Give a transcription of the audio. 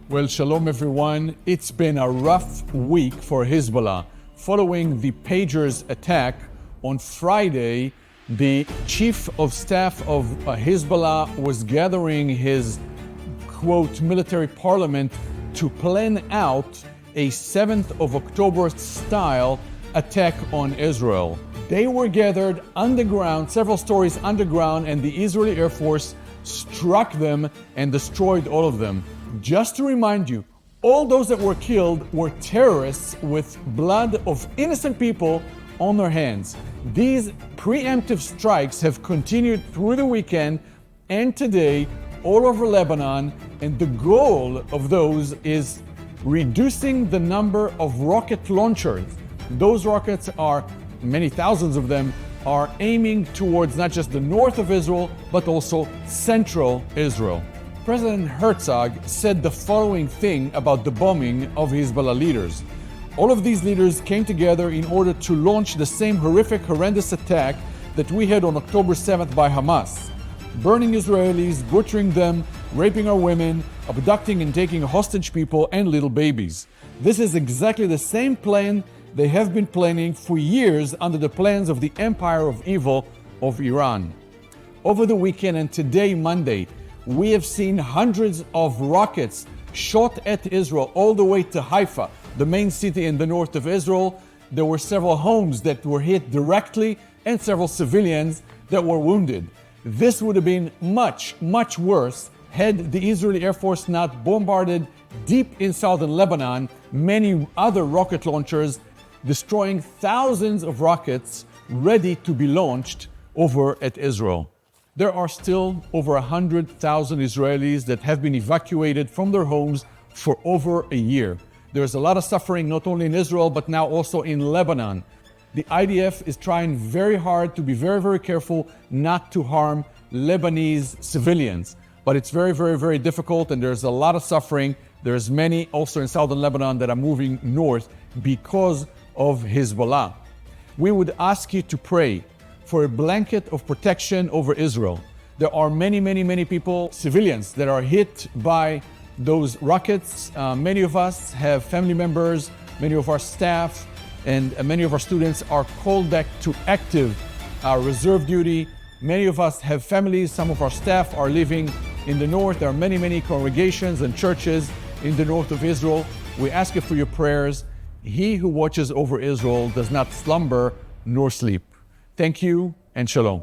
Well, shalom everyone. It's been a rough week for Hetzbollah. Following the Pagers attack on Friday, the chief of staff of Hetzbollah was gathering his, quote, military parliament to plan out a 7th of October style attack on Israel. They were gathered underground, several stories underground, and the Israeli Air Force struck them and destroyed all of them. Just to remind you, all those that were killed were terrorists with blood of innocent people on their hands. These preemptive strikes have continued through the weekend and today all over Lebanon, and the goal of those is reducing the number of rocket launchers. Those rockets are, many thousands of them, are aiming towards not just the north of Israel, but also central Israel. President Herzog said the following thing about the bombing of Hezbollah leaders. All of these leaders came together in order to launch the same horrific, horrendous attack that we had on October 7th by Hamas. Burning Israelis, butchering them, raping our women, abducting and taking hostage people and little babies. This is exactly the same plan they have been planning for years under the plans of the empire of evil of Iran. Over the weekend and today, Monday, we have seen hundreds of rockets shot at Israel all the way to Haifa, the main city in the north of Israel. There were several homes that were hit directly and several civilians that were wounded. This would have been much, much worse had the Israeli Air Force not bombarded deep in southern Lebanon many other rocket launchers, destroying thousands of rockets ready to be launched over at Israel. There are still over 100,000 Israelis that have been evacuated from their homes for over a year. There's a lot of suffering not only in Israel, but now also in Lebanon. The IDF is trying very hard to be very, very careful not to harm Lebanese civilians. But it's very, very, very difficult, and there's a lot of suffering. There's many also in southern Lebanon that are moving north because of Hezbollah. We would ask you to pray for a blanket of protection over Israel. There are many, many, many people, civilians, that are hit by those rockets. Many of us have family members, many of our staff, and many of our students are called back to active reserve duty. Many of us have families. Some of our staff are living in the north. There are many, many congregations and churches in the north of Israel. We ask you for your prayers. He who watches over Israel does not slumber nor sleep. Thank you and shalom.